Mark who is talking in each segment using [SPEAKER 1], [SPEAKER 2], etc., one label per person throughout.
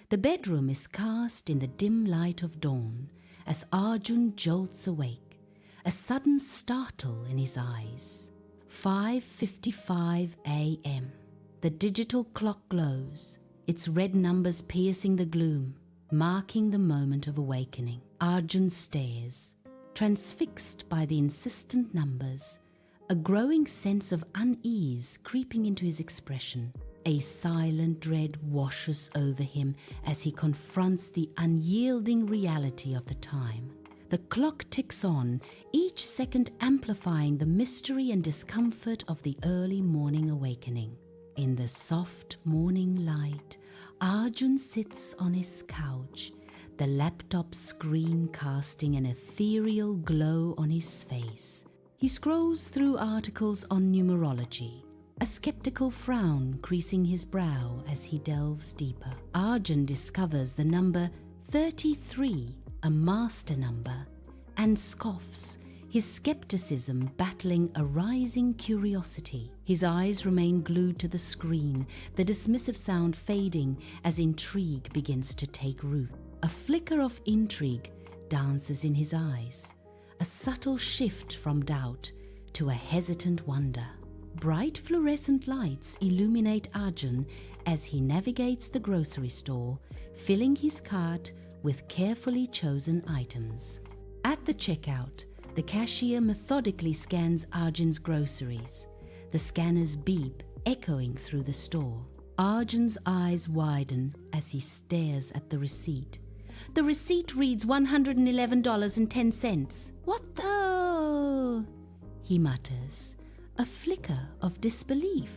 [SPEAKER 1] The bedroom is cast in the dim light of dawn as Arjun jolts awake, a sudden startle in his eyes. 5:55 a.m. The digital clock glows, its red numbers piercing the gloom, marking the moment of awakening. Arjun stares, transfixed by the insistent numbers, a growing sense of unease creeping into his expression. A silent dread washes over him as he confronts the unyielding reality of the time. The clock ticks on, each second amplifying the mystery and discomfort of the early morning awakening. In the soft morning light, Arjun sits on his couch, the laptop screen casting an ethereal glow on his face. He scrolls through articles on numerology, a skeptical frown creasing his brow as he delves deeper. Arjun discovers the number 33, a master number, and scoffs, his skepticism battling a rising curiosity. His eyes remain glued to the screen, the dismissive sound fading as intrigue begins to take root. A flicker of intrigue dances in his eyes, a subtle shift from doubt to a hesitant wonder. Bright fluorescent lights illuminate Arjun as he navigates the grocery store, filling his cart with carefully chosen items. At the checkout, the cashier methodically scans Arjun's groceries, the scanner's beep echoing through the store. Arjun's eyes widen as he stares at the receipt. The receipt reads $111.10. What the? He mutters, a flicker of disbelief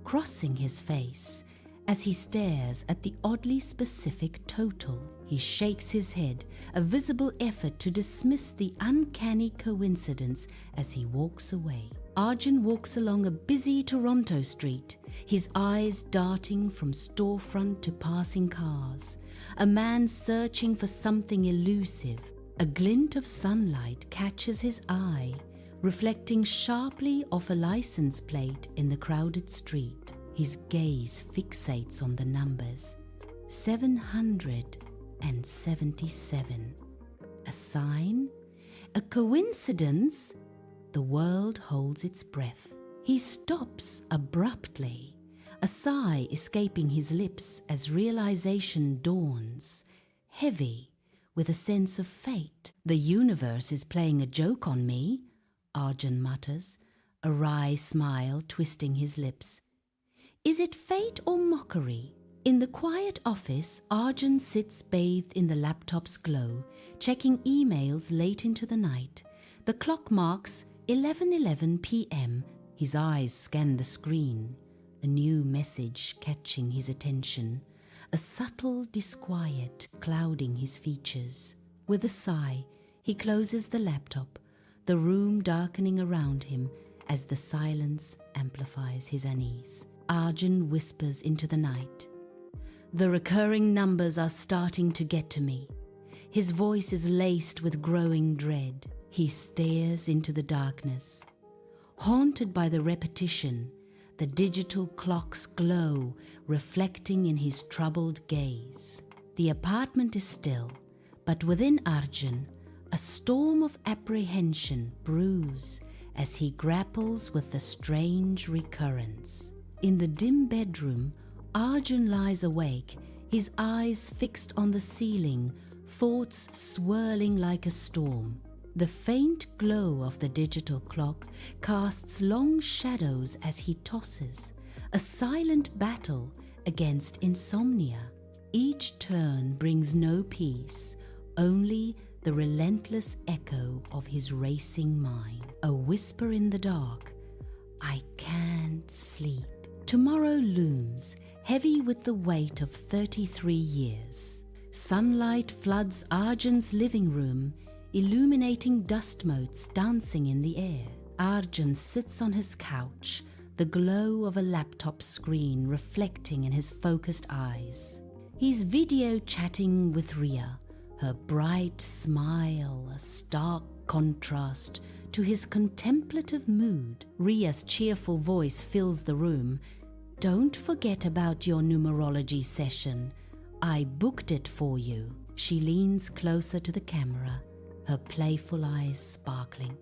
[SPEAKER 1] crossing his face as he stares at the oddly specific total. He shakes his head, a visible effort to dismiss the uncanny coincidence as he walks away. Arjun walks along a busy Toronto street, his eyes darting from storefront to passing cars. A man searching for something elusive. A glint of sunlight catches his eye, reflecting sharply off a license plate in the crowded street. His gaze fixates on the numbers. 777. A sign? A coincidence? The world holds its breath. He stops abruptly, a sigh escaping his lips as realization dawns, heavy with a sense of fate. The universe is playing a joke on me, Arjun mutters, a wry smile twisting his lips. Is it fate or mockery? In the quiet office, Arjun sits bathed in the laptop's glow, checking emails late into the night. The clock marks 11:11 p.m. His eyes scan the screen, a new message catching his attention, a subtle disquiet clouding his features. With a sigh, he closes the laptop, the room darkening around him as the silence amplifies his unease. Arjun whispers into the night. The recurring numbers are starting to get to me. His voice is laced with growing dread. He stares into the darkness. Haunted by the repetition, the digital clock's glow reflecting in his troubled gaze. The apartment is still, but within Arjun, a storm of apprehension brews as he grapples with the strange recurrence. In the dim bedroom, Arjun lies awake, his eyes fixed on the ceiling, thoughts swirling like a storm. The faint glow of the digital clock casts long shadows as he tosses, a silent battle against insomnia. Each turn brings no peace, only the relentless echo of his racing mind. A whisper in the dark, I can't sleep. Tomorrow looms, heavy with the weight of 33 years. Sunlight floods Arjun's living room, illuminating dust motes dancing in the air. Arjun sits on his couch, the glow of a laptop screen reflecting in his focused eyes. He's video chatting with Ria, her bright smile a stark contrast to his contemplative mood. Ria's cheerful voice fills the room. Don't forget about your numerology session. I booked it for you. She leans closer to the camera, her playful eyes sparkling.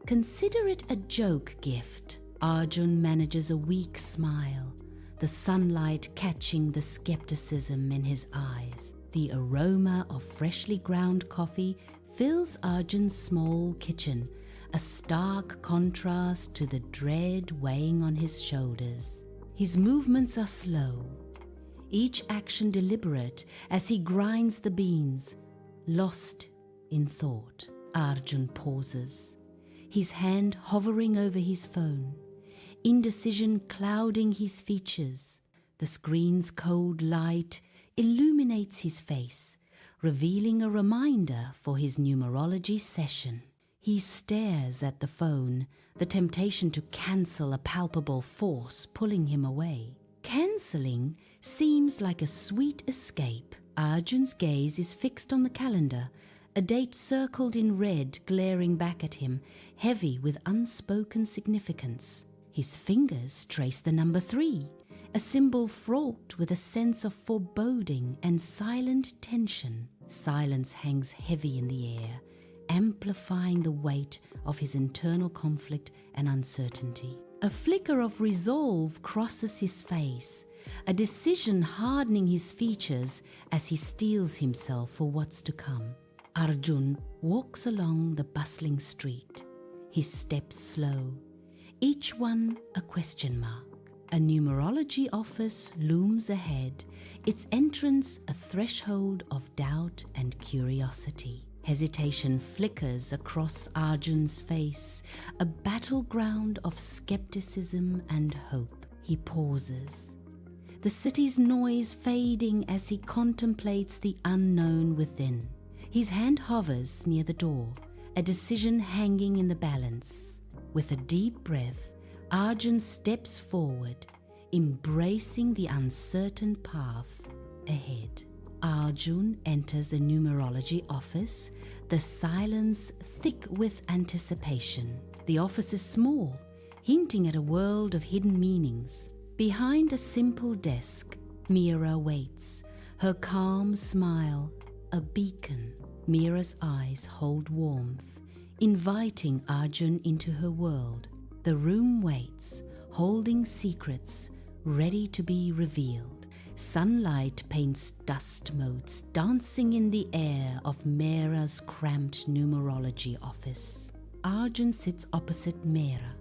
[SPEAKER 1] Consider it a joke gift. Arjun manages a weak smile, the sunlight catching the skepticism in his eyes. The aroma of freshly ground coffee fills Arjun's small kitchen, a stark contrast to the dread weighing on his shoulders. His movements are slow, each action deliberate as he grinds the beans, lost in thought. Arjun pauses, his hand hovering over his phone, indecision clouding his features. The screen's cold light illuminates his face, revealing a reminder for his numerology session. He stares at the phone, the temptation to cancel a palpable force pulling him away. Cancelling seems like a sweet escape. Arjun's gaze is fixed on the calendar, a date circled in red glaring back at him, heavy with unspoken significance. His fingers trace the number 3, a symbol fraught with a sense of foreboding and silent tension. Silence hangs heavy in the air, amplifying the weight of his internal conflict and uncertainty. A flicker of resolve crosses his face, a decision hardening his features as he steels himself for what's to come. Arjun walks along the bustling street, his steps slow, each one a question mark. A numerology office looms ahead, its entrance a threshold of doubt and curiosity. Hesitation flickers across Arjun's face, a battleground of skepticism and hope. He pauses, the city's noise fading as he contemplates the unknown within. His hand hovers near the door, a decision hanging in the balance. With a deep breath, Arjun steps forward, embracing the uncertain path ahead. Arjun enters a numerology office, the silence thick with anticipation. The office is small, hinting at a world of hidden meanings. Behind a simple desk, Meera waits, her calm smile a beacon. Meera's eyes hold warmth, inviting Arjun into her world. The room waits, holding secrets ready to be revealed. Sunlight paints dust motes dancing in the air of Meera's cramped numerology office. Arjun sits opposite Meera,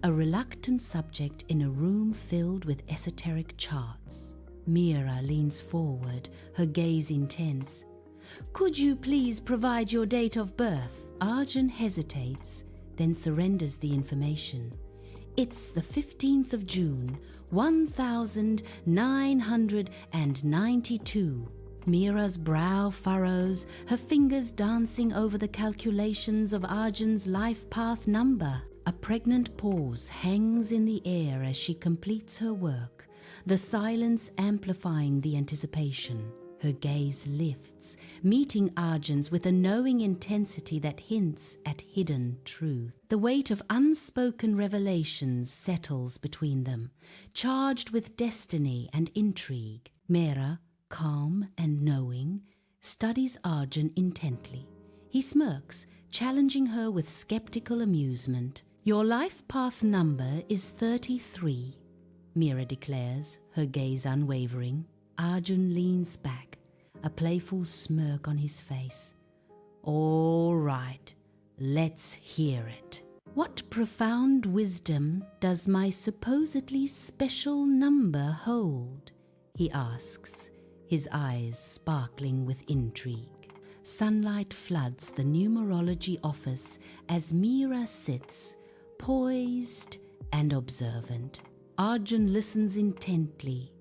[SPEAKER 1] a reluctant subject in a room filled with esoteric charts. Meera leans forward, her gaze intense. Could you please provide your date of birth? Arjun hesitates, then surrenders the information. It's the 15th of June, 1992. Meera's brow furrows, her fingers dancing over the calculations of Arjun's life path number. A pregnant pause hangs in the air as she completes her work, the silence amplifying the anticipation. Her gaze lifts, meeting Arjun's with a knowing intensity that hints at hidden truth. The weight of unspoken revelations settles between them, charged with destiny and intrigue. Meera, calm and knowing, studies Arjun intently. He smirks, challenging her with skeptical amusement. Your life path number is 33, Meera declares, her gaze unwavering. Arjun leans back, a playful smirk on his face. All right, let's hear it. What profound wisdom does my supposedly special number hold? He asks, his eyes sparkling with intrigue. Sunlight floods the numerology office as Meera sits, poised and observant. Arjun listens intently,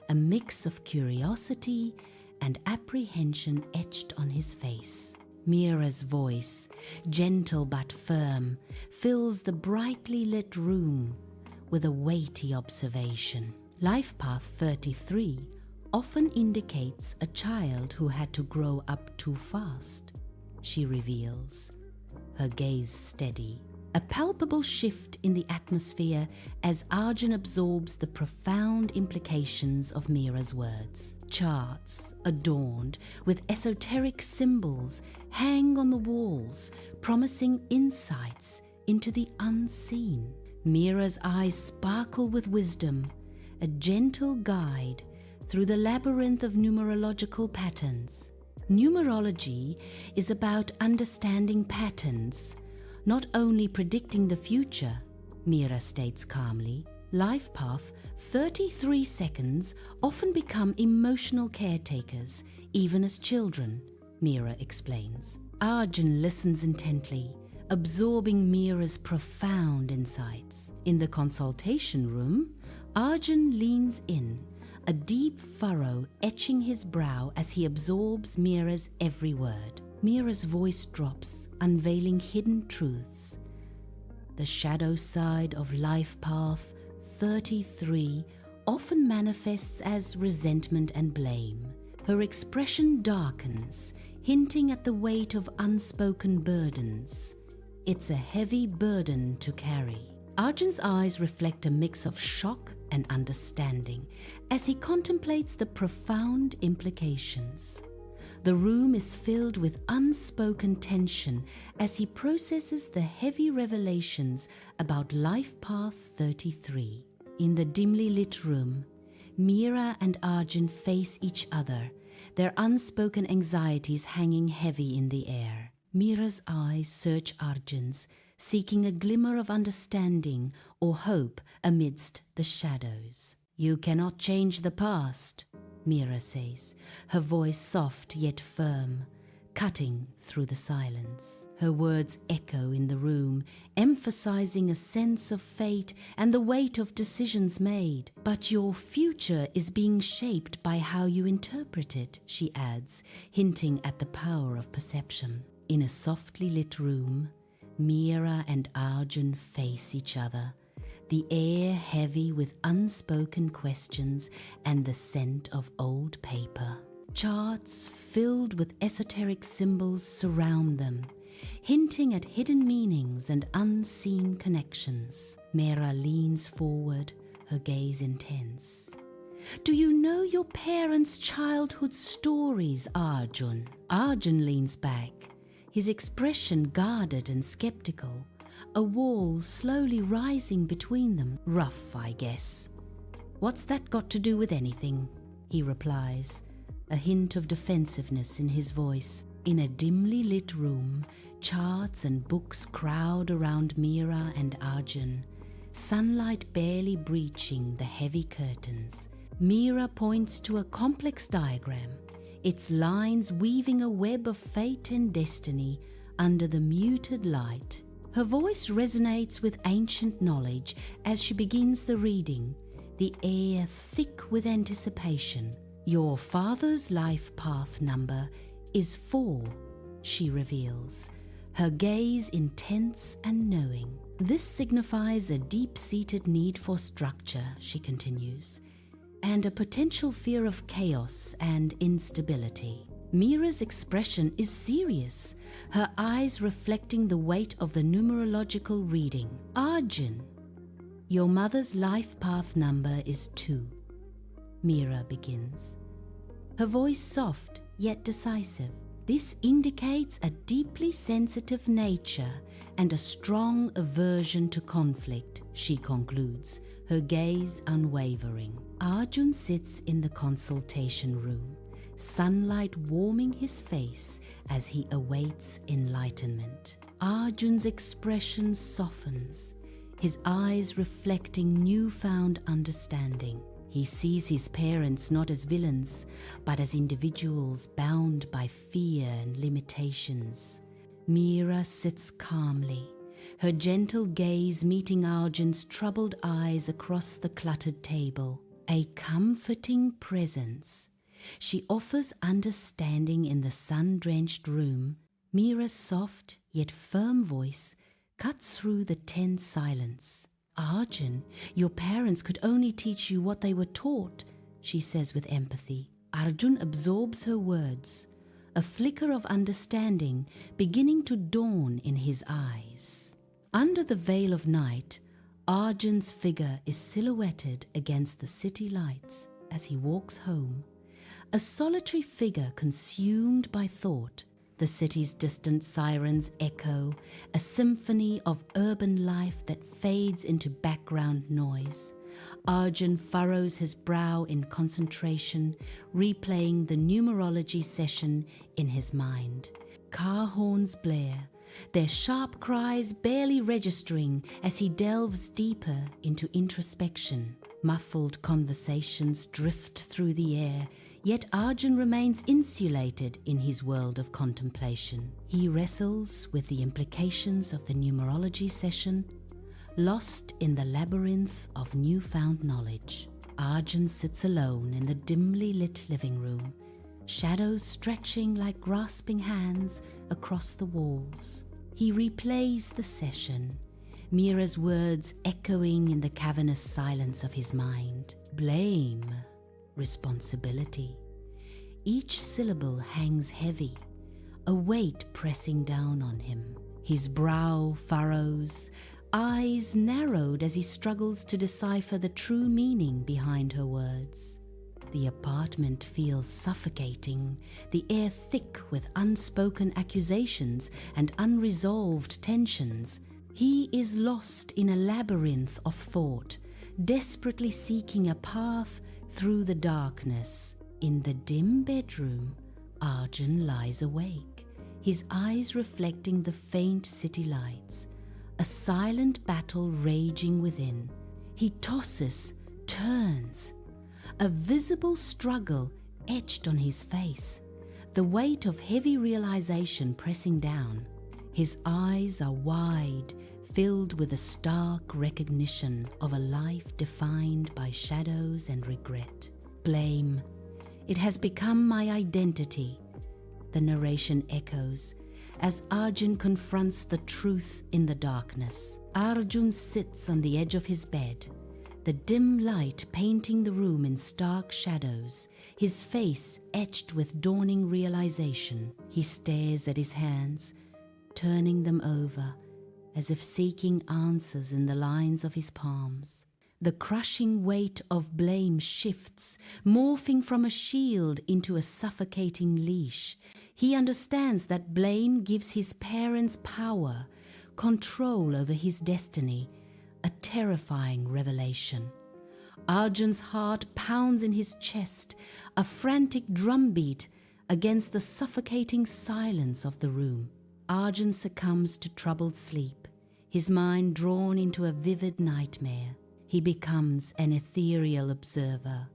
[SPEAKER 1] a mix of curiosity and apprehension etched on his face. Meera's voice, gentle but firm, fills the brightly lit room with a weighty observation. Life path 33 often indicates a child who had to grow up too fast, she reveals, her gaze steady. a palpable shift in the atmosphere as Arjun absorbs the profound implications of Mira's words. Charts, adorned with esoteric symbols, hang on the walls, promising insights into the unseen. Mira's eyes sparkle with wisdom, a gentle guide through the labyrinth of numerological patterns. Numerology is about understanding patterns, not only predicting the future, Mira states calmly. Life path 33 seconds often become emotional caretakers, even as children, Mira explains. Arjun listens intently, absorbing Mira's profound insights. In the consultation room, Arjun leans in, a deep furrow etching his brow as he absorbs Mira's every word. Mira's voice drops, unveiling hidden truths. The shadow side of life path 33 often manifests as resentment and blame. Her expression darkens, hinting at the weight of unspoken burdens. It's a heavy burden to carry. Arjun's eyes reflect a mix of shock and understanding as he contemplates the profound implications. The room is filled with unspoken tension as he processes the heavy revelations about Life Path 33. In the dimly lit room, Mira and Arjun face each other, their unspoken anxieties hanging heavy in the air. Mira's eyes search Arjun's, seeking a glimmer of understanding or hope amidst the shadows. "You cannot change the past," Mira says, her voice soft yet firm, cutting through the silence. Her words echo in the room, emphasizing a sense of fate and the weight of decisions made. "But your future is being shaped by how you interpret it," she adds, hinting at the power of perception. In a softly lit room, Mira and Arjun face each other, the air heavy with unspoken questions and the scent of old paper. Charts filled with esoteric symbols surround them, hinting at hidden meanings and unseen connections. Mira leans forward, her gaze intense. "Do you know your parents' childhood stories, Arjun?" Arjun leans back, his expression guarded and skeptical, a wall slowly rising between them. "Rough, I guess. What's that got to do with anything?" he replies, a hint of defensiveness in his voice. In a dimly lit room, charts and books crowd around Mira and Arjun, sunlight barely breaching the heavy curtains. Mira points to a complex diagram, its lines weaving a web of fate and destiny under the muted light. Her voice resonates with ancient knowledge as she begins the reading, the air thick with anticipation. "Your father's life path number is 4, she reveals, her gaze intense and knowing. "This signifies a deep-seated need for structure," she continues, "and a potential fear of chaos and instability." Mira's expression is serious, her eyes reflecting the weight of the numerological reading. "Arjun, your mother's life path number is 2, Mira begins, her voice soft yet decisive. "This indicates a deeply sensitive nature and a strong aversion to conflict," she concludes, her gaze unwavering. Arjun sits in the consultation room, sunlight warming his face as he awaits enlightenment. Arjun's expression softens, his eyes reflecting newfound understanding. He sees his parents not as villains, but as individuals bound by fear and limitations. Mira sits calmly, her gentle gaze meeting Arjun's troubled eyes across the cluttered table. A comforting presence. She offers understanding in the sun-drenched room. Mira's soft yet firm voice cuts through the tense silence. "Arjun, your parents could only teach you what they were taught," she says with empathy. Arjun absorbs her words, a flicker of understanding beginning to dawn in his eyes. Under the veil of night, Arjun's figure is silhouetted against the city lights as he walks home, a solitary figure consumed by thought. The city's distant sirens echo, a symphony of urban life that fades into background noise. Arjun furrows his brow in concentration, replaying the numerology session in his mind. Car horns blare, their sharp cries barely registering as he delves deeper into introspection. Muffled conversations drift through the air, yet Arjun remains insulated in his world of contemplation. He wrestles with the implications of the numerology session, lost in the labyrinth of newfound knowledge. Arjun sits alone in the dimly lit living room, shadows stretching like grasping hands across the walls. He replays the session, Mira's words echoing in the cavernous silence of his mind. Blame, responsibility. Each syllable hangs heavy, a weight pressing down on him. His brow furrows, eyes narrowed as he struggles to decipher the true meaning behind her words. The apartment feels suffocating, the air thick with unspoken accusations and unresolved tensions. He is lost in a labyrinth of thought, desperately seeking a path through the darkness. In the dim bedroom, Arjun lies awake, his eyes reflecting the faint city lights, a silent battle raging within. He tosses, turns, a visible struggle etched on his face, the weight of heavy realization pressing down. His eyes are wide, filled with a stark recognition of a life defined by shadows and regret. Blame. It has become my identity, the narration echoes, as Arjun confronts the truth in the darkness. Arjun sits on the edge of his bed, the dim light painting the room in stark shadows, his face etched with dawning realization. He stares at his hands, turning them over, as if seeking answers in the lines of his palms. The crushing weight of blame shifts, morphing from a shield into a suffocating leash. He understands that blame gives his parents power, control over his destiny, a terrifying revelation. Arjun's heart pounds in his chest, a frantic drumbeat against the suffocating silence of the room. Arjun succumbs to troubled sleep, his mind drawn into a vivid nightmare. He becomes an ethereal observer,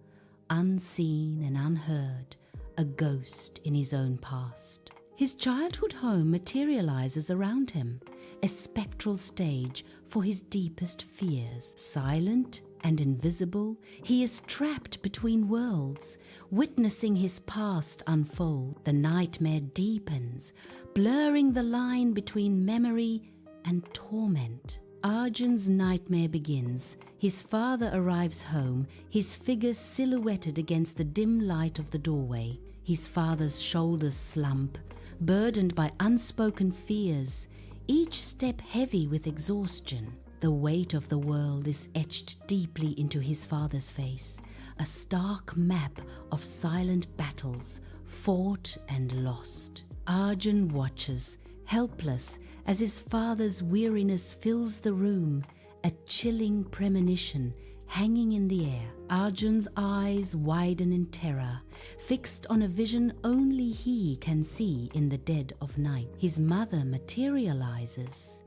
[SPEAKER 1] unseen and unheard, a ghost in his own past. His childhood home materializes around him, a spectral stage for his deepest fears. Silent and invisible, he is trapped between worlds, witnessing his past unfold. The nightmare deepens, blurring the line between memory and torment. Arjun's nightmare begins. His father arrives home, his figure silhouetted against the dim light of the doorway. His father's shoulders slump, burdened by unspoken fears, each step heavy with exhaustion. The weight of the world is etched deeply into his father's face, a stark map of silent battles, fought and lost. Arjun watches, helpless, as his father's weariness fills the room, a chilling premonition hanging in the air. Arjun's eyes widen in terror, fixed on a vision only he can see in the dead of night. His mother materializes,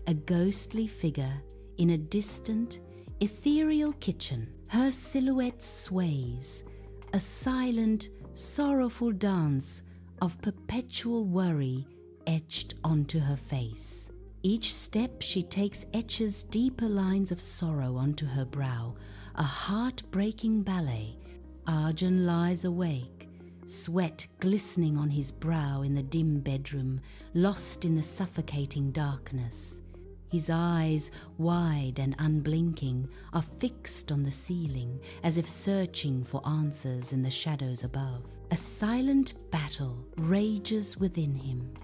[SPEAKER 1] a ghostly figure in a distant, ethereal kitchen. Her silhouette sways, a silent, sorrowful dance of perpetual worry etched onto her face. Each step she takes etches deeper lines of sorrow onto her brow, a heart-breaking ballet. Arjun lies awake, sweat glistening on his brow in the dim bedroom, lost in the suffocating darkness. His eyes, wide and unblinking, are fixed on the ceiling, as if searching for answers in the shadows above. A silent battle rages within him,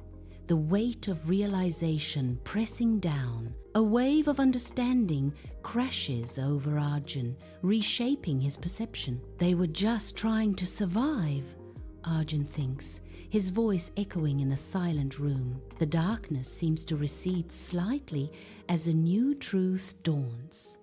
[SPEAKER 1] the weight of realization pressing down. A wave of understanding crashes over Arjun, reshaping his perception. They were just trying to survive, Arjun thinks, his voice echoing in the silent room. The darkness seems to recede slightly as a new truth dawns.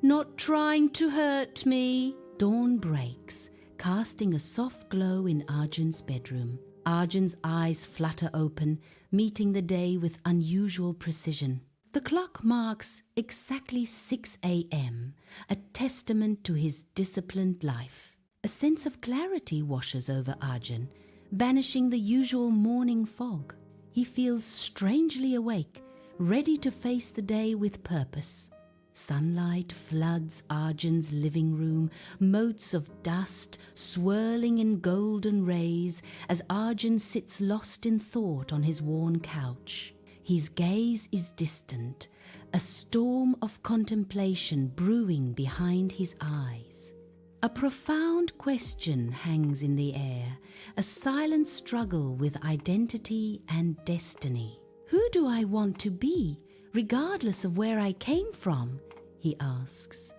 [SPEAKER 1] "Not trying to hurt me." Dawn breaks, casting a soft glow in Arjun's bedroom. Arjun's eyes flutter open, meeting the day with unusual precision. The clock marks exactly 6 a.m., a testament to his disciplined life. A sense of clarity washes over Arjun, banishing the usual morning fog. He feels strangely awake, ready to face the day with purpose. Sunlight floods Arjun's living room, motes of dust swirling in golden rays as Arjun sits lost in thought on his worn couch. His gaze is distant, a storm of contemplation brewing behind his eyes. A profound question hangs in the air, a silent struggle with identity and destiny. "Who do I want to be, regardless of where I came from?" he asks,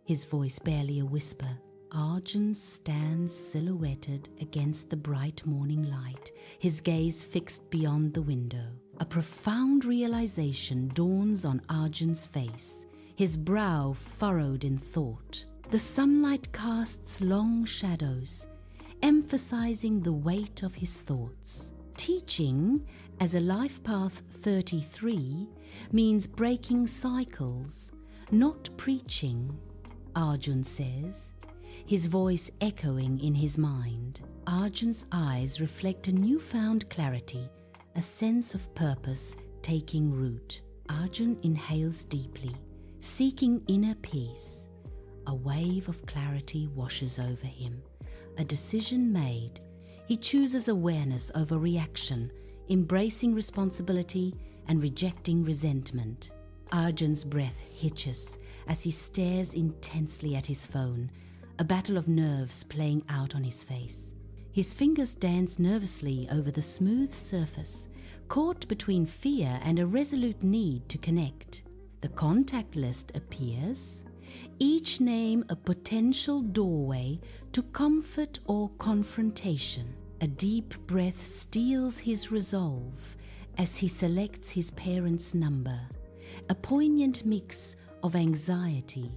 [SPEAKER 1] his voice barely a whisper. Arjun stands silhouetted against the bright morning light, his gaze fixed beyond the window. A profound realization dawns on Arjun's face, his brow furrowed in thought. The sunlight casts long shadows, emphasizing the weight of his thoughts. Teaching, as a life path 33, means breaking cycles, not preaching, Arjun says, his voice echoing in his mind. Arjun's eyes reflect a newfound clarity, a sense of purpose taking root. Arjun inhales deeply, seeking inner peace. A wave of clarity washes over him. A decision made. He chooses awareness over reaction, embracing responsibility and rejecting resentment. Arjun's breath hitches as he stares intensely at his phone, a battle of nerves playing out on his face. His fingers dance nervously over the smooth surface, caught between fear and a resolute need to connect. The contact list appears, each name a potential doorway to comfort or confrontation. A deep breath steels his resolve as he selects his parents' number, a poignant mix of anxiety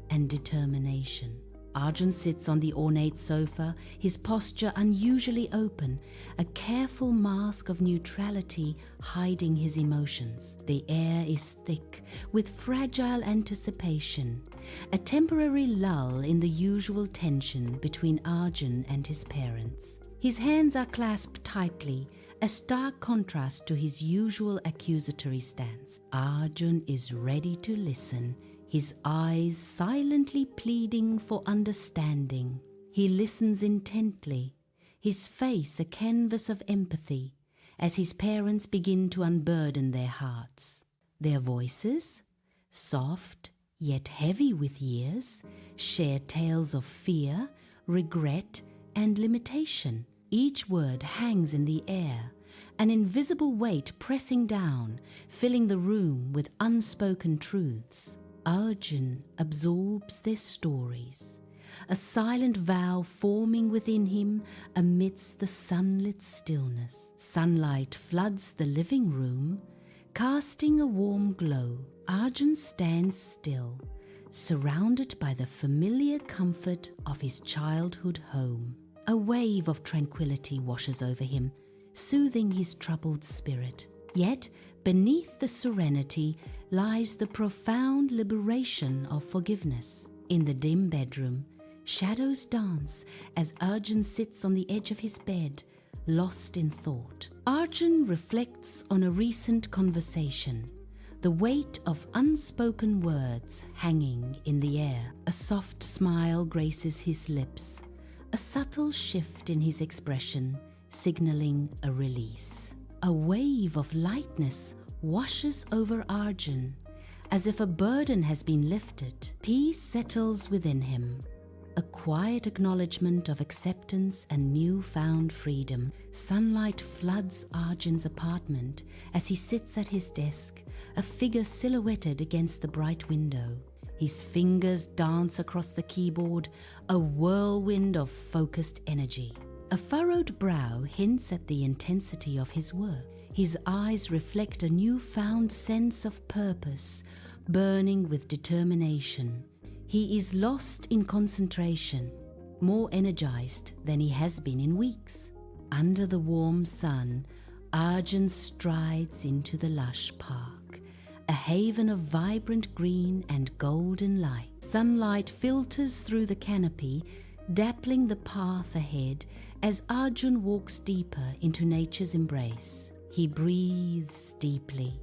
[SPEAKER 1] and determination. Arjun sits on the ornate sofa, his posture unusually open, a careful mask of neutrality hiding his emotions. The air is thick with fragile anticipation, a temporary lull in the usual tension between Arjun and his parents. His hands are clasped tightly, a stark contrast to his usual accusatory stance. Arjun is ready to listen, his eyes silently pleading for understanding. He listens intently, his face a canvas of empathy, as his parents begin to unburden their hearts. Their voices, soft yet heavy with years, share tales of fear, regret, and limitation. Each word hangs in the air, an invisible weight pressing down, filling the room with unspoken truths. Arjun absorbs their stories, a silent vow forming within him amidst the sunlit stillness. Sunlight floods the living room, casting a warm glow. Arjun stands still, surrounded by the familiar comfort of his childhood home. A wave of tranquility washes over him, soothing his troubled spirit. Yet, beneath the serenity lies the profound liberation of forgiveness. In the dim bedroom, shadows dance as Arjun sits on the edge of his bed, lost in thought. Arjun reflects on a recent conversation, the weight of unspoken words hanging in the air. A soft smile graces his lips, a subtle shift in his expression, signaling a release. A wave of lightness washes over Arjun, as if a burden has been lifted. Peace settles within him, a quiet acknowledgement of acceptance and newfound freedom. Sunlight floods Arjun's apartment as he sits at his desk, a figure silhouetted against the bright window. His fingers dance across the keyboard, a whirlwind of focused energy. A furrowed brow hints at the intensity of his work. His eyes reflect a newfound sense of purpose, burning with determination. He is lost in concentration, more energized than he has been in weeks. Under the warm sun, Arjun strides into the lush park, a haven of vibrant green and golden light. Sunlight filters through the canopy, dappling the path ahead as Arjun walks deeper into nature's embrace. He breathes deeply,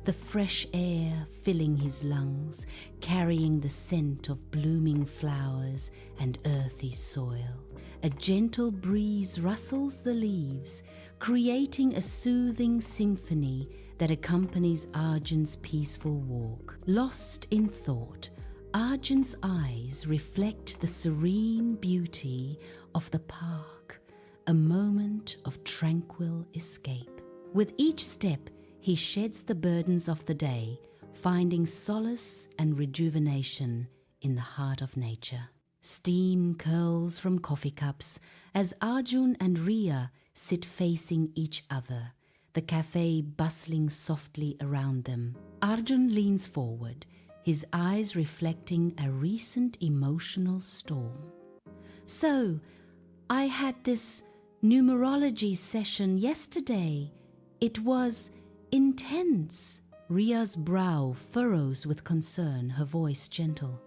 [SPEAKER 1] the fresh air filling his lungs, carrying the scent of blooming flowers and earthy soil. A gentle breeze rustles the leaves, creating a soothing symphony that accompanies Arjun's peaceful walk. Lost in thought, Arjun's eyes reflect the serene beauty of the park, a moment of tranquil escape. With each step, he sheds the burdens of the day, finding solace and rejuvenation in the heart of nature. Steam curls from coffee cups as Arjun and Riya sit facing each other, the cafe bustling softly around them. Arjun leans forward, his eyes reflecting a recent emotional storm. "So, I had this numerology session yesterday. It was intense." Ria's brow furrows with concern, her voice gentle.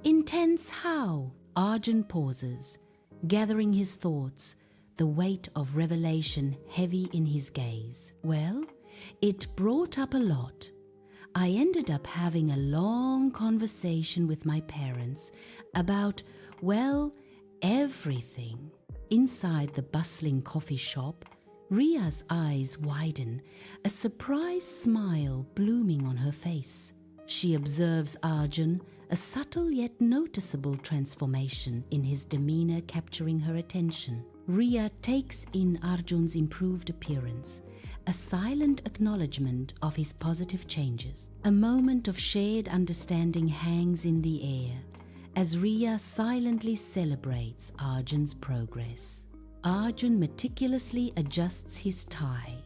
[SPEAKER 1] "Intense how?" Arjun pauses, gathering his thoughts, the weight of revelation heavy in his gaze. "Well, it brought up a lot. I ended up having a long conversation with my parents about, well, everything." Inside the bustling coffee shop, Ria's eyes widen, a surprised smile blooming on her face. She observes Arjun, a subtle yet noticeable transformation in his demeanor capturing her attention. Riya takes in Arjun's improved appearance, a silent acknowledgement of his positive changes. A moment of shared understanding hangs in the air as Riya silently celebrates Arjun's progress. Arjun meticulously adjusts his tie,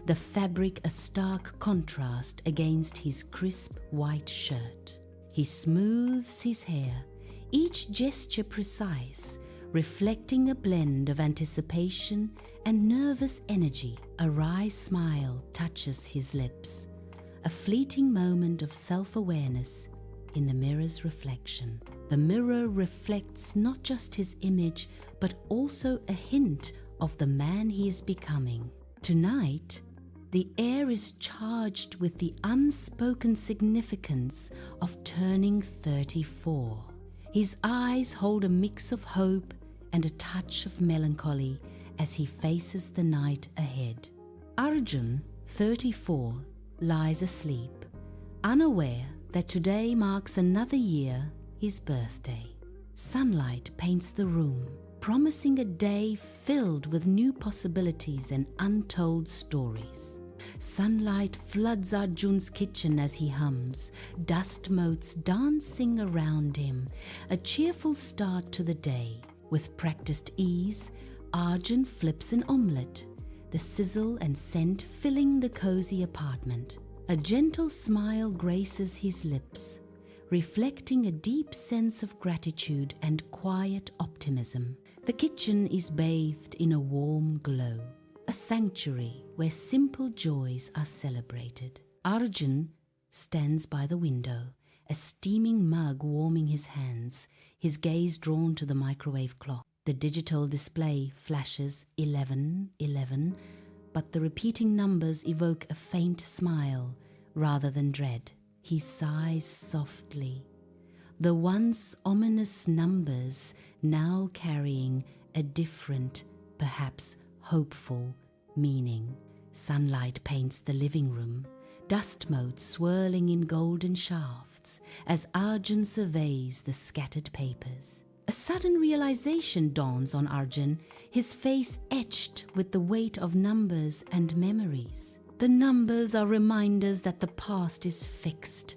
[SPEAKER 1] the fabric a stark contrast against his crisp white shirt. He smooths his hair, each gesture precise, reflecting a blend of anticipation and nervous energy. A wry smile touches his lips, a fleeting moment of self-awareness in the mirror's reflection. The mirror reflects not just his image, but also a hint of the man he is becoming. Tonight, the air is charged with the unspoken significance of turning 34. His eyes hold a mix of hope and a touch of melancholy as he faces the night ahead. Arjun, 34, lies asleep, unaware that today marks another year, his birthday. Sunlight paints the room, promising a day filled with new possibilities and untold stories. Sunlight floods Arjun's kitchen as he hums, dust motes dancing around him, a cheerful start to the day. With practiced ease, Arjun flips an omelette, the sizzle and scent filling the cozy apartment. A gentle smile graces his lips, reflecting a deep sense of gratitude and quiet optimism. The kitchen is bathed in a warm glow, a sanctuary where simple joys are celebrated. Arjun stands by the window, a steaming mug warming his hands, his gaze drawn to the microwave clock. The digital display flashes 11:11, but the repeating numbers evoke a faint smile rather than dread. He sighs softly, the once ominous numbers now carrying a different, perhaps hopeful, meaning. Sunlight paints the living room, dust motes swirling in golden shafts as Arjun surveys the scattered papers. A sudden realization dawns on Arjun, his face etched with the weight of numbers and memories. The numbers are reminders that the past is fixed.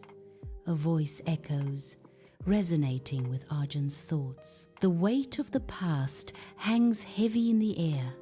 [SPEAKER 1] A voice echoes, resonating with Arjun's thoughts. The weight of the past hangs heavy in the air,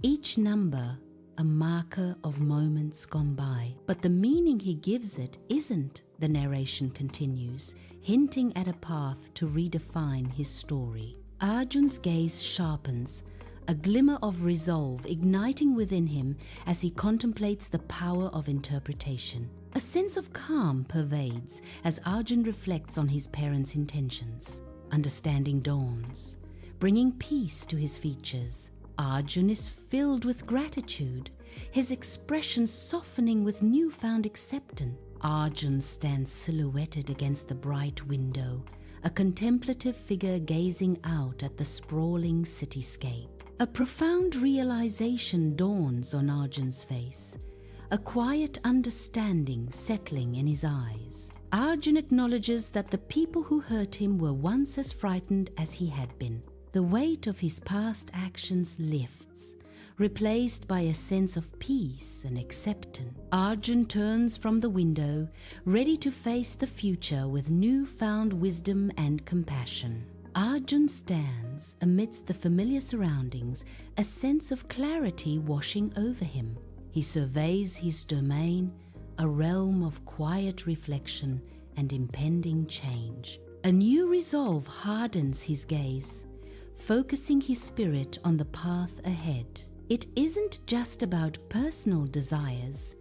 [SPEAKER 1] each number a marker of moments gone by. But the meaning he gives it isn't, the narration continues, hinting at a path to redefine his story. Arjun's gaze sharpens, a glimmer of resolve igniting within him as he contemplates the power of interpretation. A sense of calm pervades as Arjun reflects on his parents' intentions. Understanding dawns, bringing peace to his features. Arjun is filled with gratitude, his expression softening with newfound acceptance. Arjun stands silhouetted against the bright window, a contemplative figure gazing out at the sprawling cityscape. A profound realization dawns on Arjun's face, a quiet understanding settling in his eyes. Arjun acknowledges that the people who hurt him were once as frightened as he had been. The weight of his past actions lifts, replaced by a sense of peace and acceptance. Arjun turns from the window, ready to face the future with newfound wisdom and compassion. Arjun stands amidst the familiar surroundings, a sense of clarity washing over him. He surveys his domain, a realm of quiet reflection and impending change. A new resolve hardens his gaze, focusing his spirit on the path ahead. It isn't just about personal desires,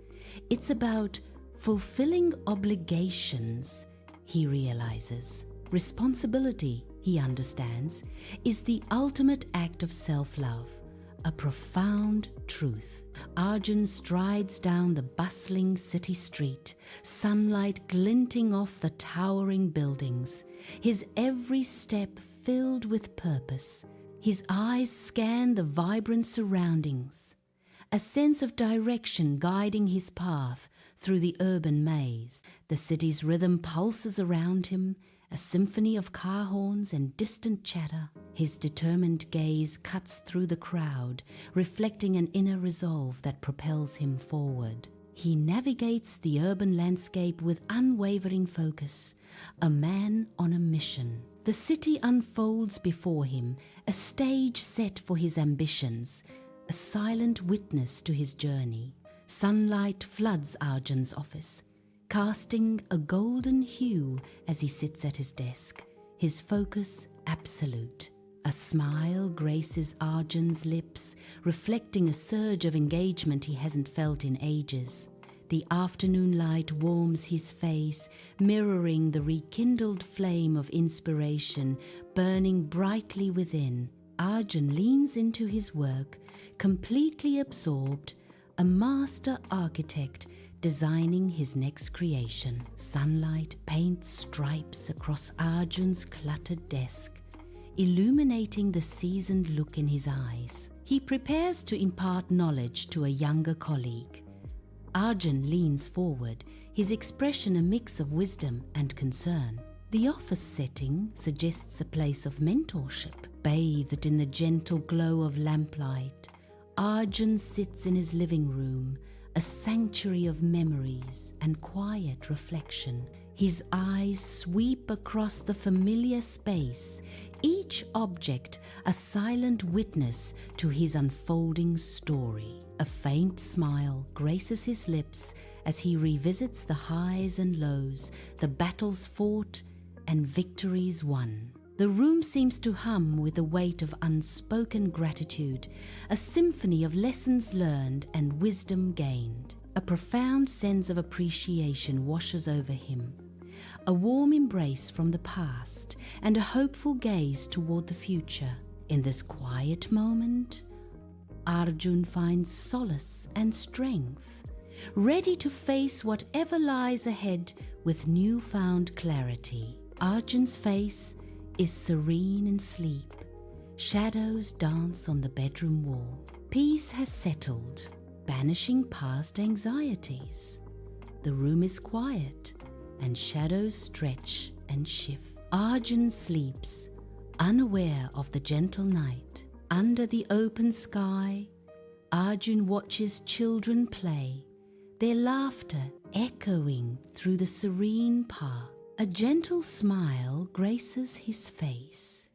[SPEAKER 1] it's about fulfilling obligations, he realizes. Responsibility, he understands, is the ultimate act of self-love, a profound truth. Arjun strides down the bustling city street, sunlight glinting off the towering buildings, his every step filled with purpose. His eyes scan the vibrant surroundings, a sense of direction guiding his path through the urban maze. The city's rhythm pulses around him, a symphony of car horns and distant chatter. His determined gaze cuts through the crowd, reflecting an inner resolve that propels him forward. He navigates the urban landscape with unwavering focus, a man on a mission. The city unfolds before him, a stage set for his ambitions, a silent witness to his journey. Sunlight floods Arjun's office, casting a golden hue as he sits at his desk, his focus absolute. A smile graces Arjun's lips, reflecting a surge of engagement he hasn't felt in ages. The afternoon light warms his face, mirroring the rekindled flame of inspiration burning brightly within. Arjun leans into his work, completely absorbed, a master architect designing his next creation. Sunlight paints stripes across Arjun's cluttered desk, illuminating the seasoned look in his eyes. He prepares to impart knowledge to a younger colleague. Arjun leans forward, his expression a mix of wisdom and concern. The office setting suggests a place of mentorship. Bathed in the gentle glow of lamplight, Arjun sits in his living room, a sanctuary of memories and quiet reflection. His eyes sweep across the familiar space, each object a silent witness to his unfolding story. A faint smile graces his lips as he revisits the highs and lows, the battles fought and victories won. The room seems to hum with the weight of unspoken gratitude, a symphony of lessons learned and wisdom gained. A profound sense of appreciation washes over him, a warm embrace from the past and a hopeful gaze toward the future. In this quiet moment, Arjun finds solace and strength, ready to face whatever lies ahead with newfound clarity. Arjun's face is serene in sleep. Shadows dance on the bedroom wall. Peace has settled, banishing past anxieties. The room is quiet, and shadows stretch and shift. Arjun sleeps, unaware of the gentle night. Under the open sky, Arjun watches children play, their laughter echoing through the serene park. A gentle smile graces his face,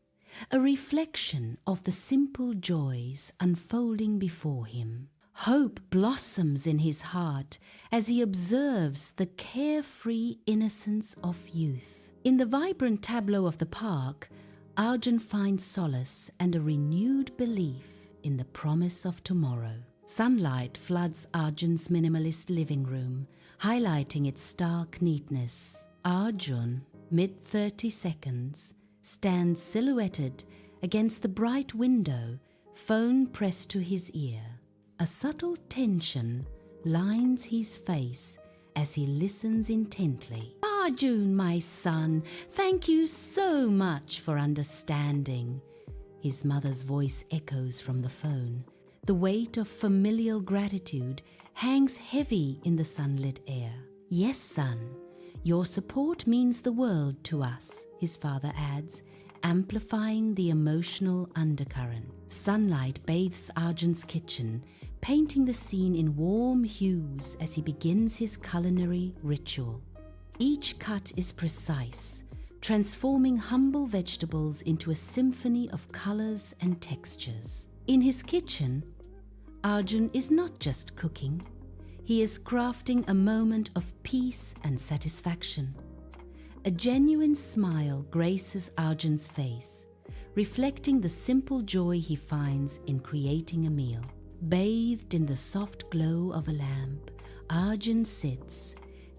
[SPEAKER 1] a reflection of the simple joys unfolding before him. Hope blossoms in his heart as he observes the carefree innocence of youth. In the vibrant tableau of the park, Arjun finds solace and a renewed belief in the promise of tomorrow. Sunlight floods Arjun's minimalist living room, highlighting its stark neatness. Arjun, mid-30s, stands silhouetted against the bright window, phone pressed to his ear. A subtle tension lines his face as he listens intently. Arjun, my son, thank you so much for understanding. His mother's voice echoes from the phone. The weight of familial gratitude hangs heavy in the sunlit air. Yes, son, your support means the world to us, his father adds, amplifying the emotional undercurrent. Sunlight bathes Arjun's kitchen, painting the scene in warm hues as he begins his culinary ritual. Each cut is precise, transforming humble vegetables into a symphony of colors and textures. In his kitchen, Arjun is not just cooking. He is crafting a moment of peace and satisfaction. A genuine smile graces Arjun's face, reflecting the simple joy he finds in creating a meal. Bathed in the soft glow of a lamp, Arjun sits,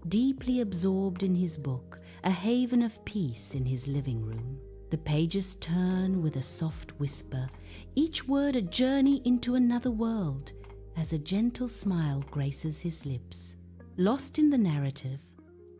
[SPEAKER 1] deeply absorbed in his book, a haven of peace in his living room. The pages turn with a soft whisper, each word a journey into another world, as a gentle smile graces his lips. Lost in the narrative,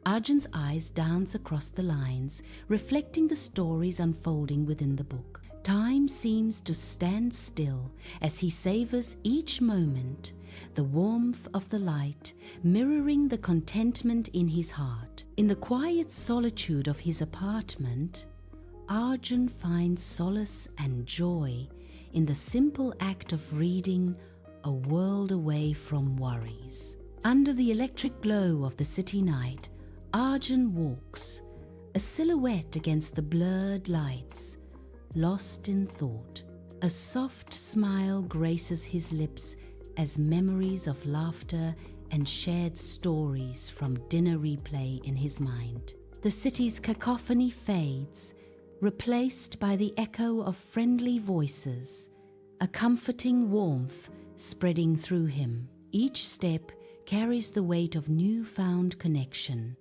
[SPEAKER 1] Arjun's eyes dance across the lines, reflecting the stories unfolding within the book. Time seems to stand still as he savors each moment, the warmth of the light mirroring the contentment in his heart. In the quiet solitude of his apartment, Arjun finds solace and joy in the simple act of reading A World Away from Worries. Under the electric glow of the city night, Arjun walks, a silhouette against the blurred lights, lost in thought. A soft smile graces his lips as memories of laughter and shared stories from dinner replay in his mind. The city's cacophony fades, replaced by the echo of friendly voices, a comforting warmth spreading through him. Each step carries the weight of newfound connection,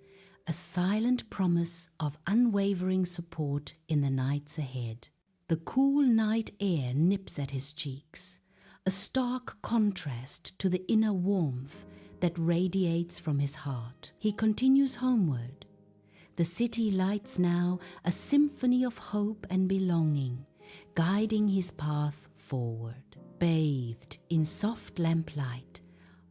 [SPEAKER 1] a silent promise of unwavering support in the nights ahead. The cool night air nips at his cheeks, a stark contrast to the inner warmth that radiates from his heart. He continues homeward. The city lights now a symphony of hope and belonging, guiding his path forward. Bathed in soft lamplight,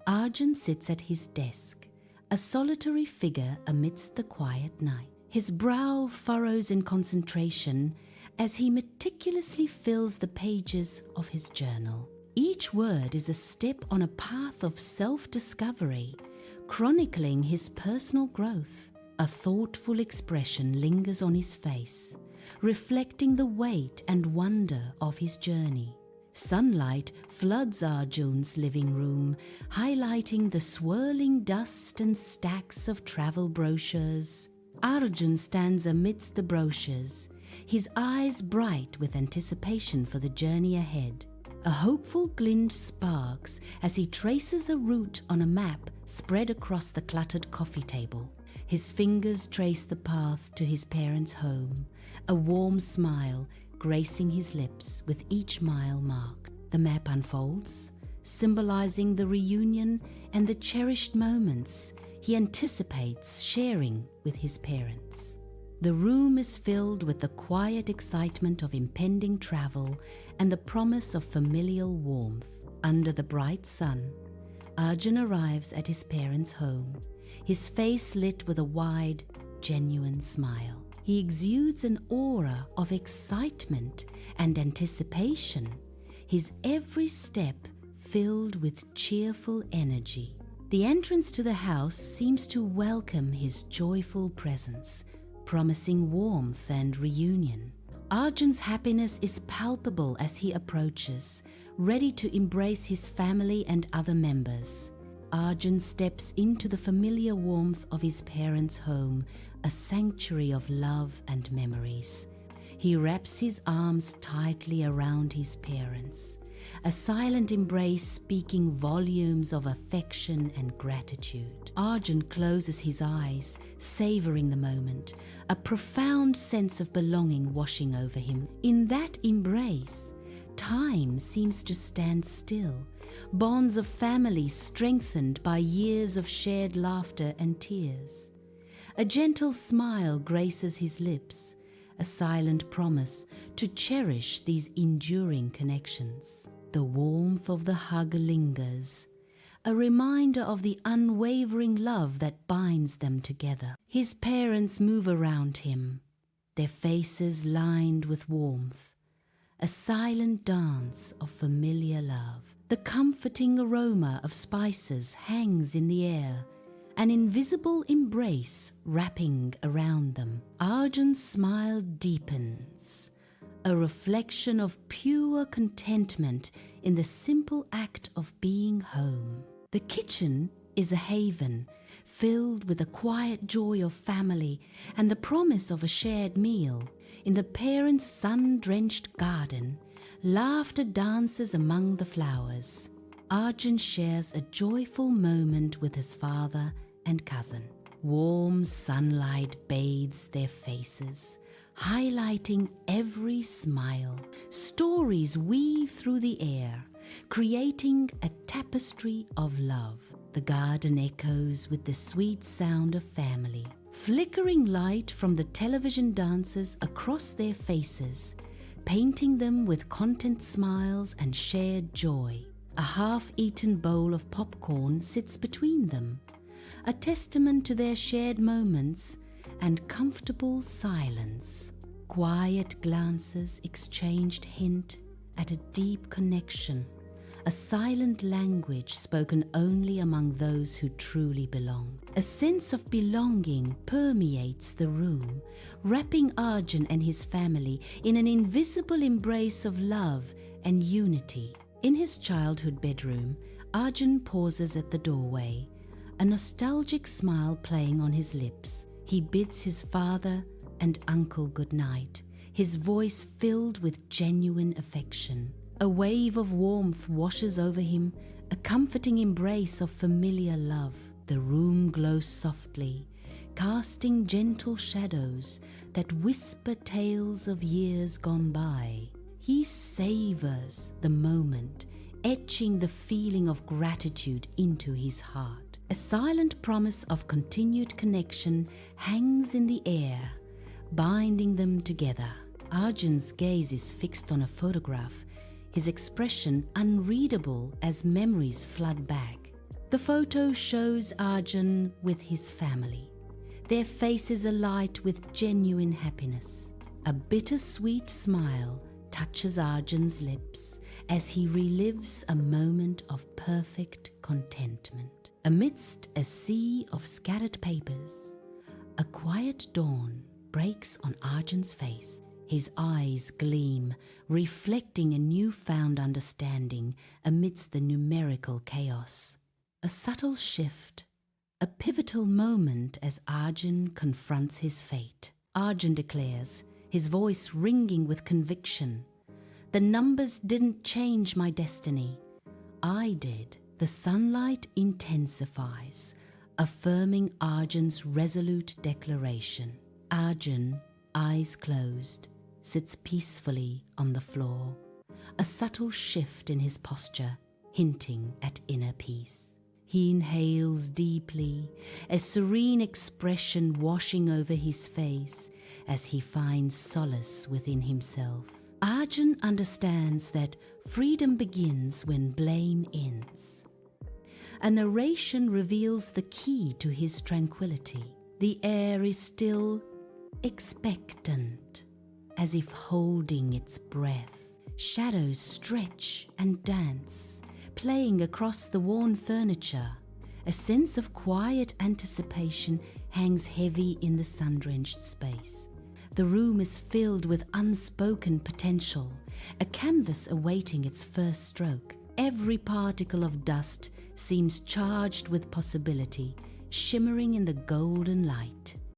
[SPEAKER 1] Arjun sits at his desk, a solitary figure amidst the quiet night. His brow furrows in concentration as he meticulously fills the pages of his journal. Each word is a step on a path of self-discovery, chronicling his personal growth. A thoughtful expression lingers on his face, reflecting the weight and wonder of his journey. Sunlight floods Arjun's living room, highlighting the swirling dust and stacks of travel brochures. Arjun stands amidst the brochures, his eyes bright with anticipation for the journey ahead. A hopeful glint sparks as he traces a route on a map spread across the cluttered coffee table. His fingers trace the path to his parents' home, a warm smile gracing his lips with each mile marked. The map unfolds, symbolizing the reunion and the cherished moments he anticipates sharing with his parents. The room is filled with the quiet excitement of impending travel and the promise of familial warmth. Under the bright sun, Arjun arrives at his parents' home, his face lit with a wide, genuine smile. He exudes an aura of excitement and anticipation, his every step filled with cheerful energy. The entrance to the house seems to welcome his joyful presence, promising warmth and reunion. Arjun's happiness is palpable as he approaches, ready to embrace his family and other members. Arjun steps into the familiar warmth of his parents' home, a sanctuary of love and memories. He wraps his arms tightly around his parents, a silent embrace speaking volumes of affection and gratitude. Arjun closes his eyes, savoring the moment, a profound sense of belonging washing over him. In that embrace, time seems to stand still, bonds of family strengthened by years of shared laughter and tears. A gentle smile graces his lips, a silent promise to cherish these enduring connections. The warmth of the hug lingers, a reminder of the unwavering love that binds them together. His parents move around him, their faces lined with warmth, a silent dance of familiar love. The comforting aroma of spices hangs in the air, an invisible embrace wrapping around them. Arjun's smile deepens, a reflection of pure contentment in the simple act of being home. The kitchen is a haven filled with the quiet joy of family and the promise of a shared meal. In the parents' sun-drenched garden, laughter dances among the flowers. Arjun shares a joyful moment with his father and cousin. Warm sunlight bathes their faces, highlighting every smile. Stories weave through the air, creating a tapestry of love. The garden echoes with the sweet sound of family. Flickering light from the television dances across their faces, painting them with content smiles and shared joy. A half-eaten bowl of popcorn sits between them, a testament to their shared moments and comfortable silence. Quiet glances exchanged hint at a deep connection, a silent language spoken only among those who truly belong. A sense of belonging permeates the room, wrapping Arjun and his family in an invisible embrace of love and unity. In his childhood bedroom, Arjun pauses at the doorway, a nostalgic smile playing on his lips. He bids his father and uncle good night, his voice filled with genuine affection. A wave of warmth washes over him, a comforting embrace of familiar love. The room glows softly, casting gentle shadows that whisper tales of years gone by. He savors the moment, etching the feeling of gratitude into his heart. A silent promise of continued connection hangs in the air, binding them together. Arjun's gaze is fixed on a photograph, his expression unreadable as memories flood back. The photo shows Arjun with his family, their faces alight with genuine happiness. A bittersweet smile touches Arjun's lips as he relives a moment of perfect contentment. Amidst a sea of scattered papers, a quiet dawn breaks on Arjun's face. His eyes gleam, reflecting a newfound understanding amidst the numerical chaos. A subtle shift, a pivotal moment as Arjun confronts his fate. Arjun declares, his voice ringing with conviction, "The numbers didn't change my destiny. I did." The sunlight intensifies, affirming Arjun's resolute declaration. Arjun, eyes closed, sits peacefully on the floor, a subtle shift in his posture, hinting at inner peace. He inhales deeply, a serene expression washing over his face as he finds solace within himself. Arjun understands that freedom begins when blame ends. A narration reveals the key to his tranquility. The air is still, expectant, as if holding its breath. Shadows stretch and dance, playing across the worn furniture. A sense of quiet anticipation hangs heavy in the sun-drenched space. The room is filled with unspoken potential, a canvas awaiting its first stroke. Every particle of dust seems charged with possibility, shimmering in the golden light.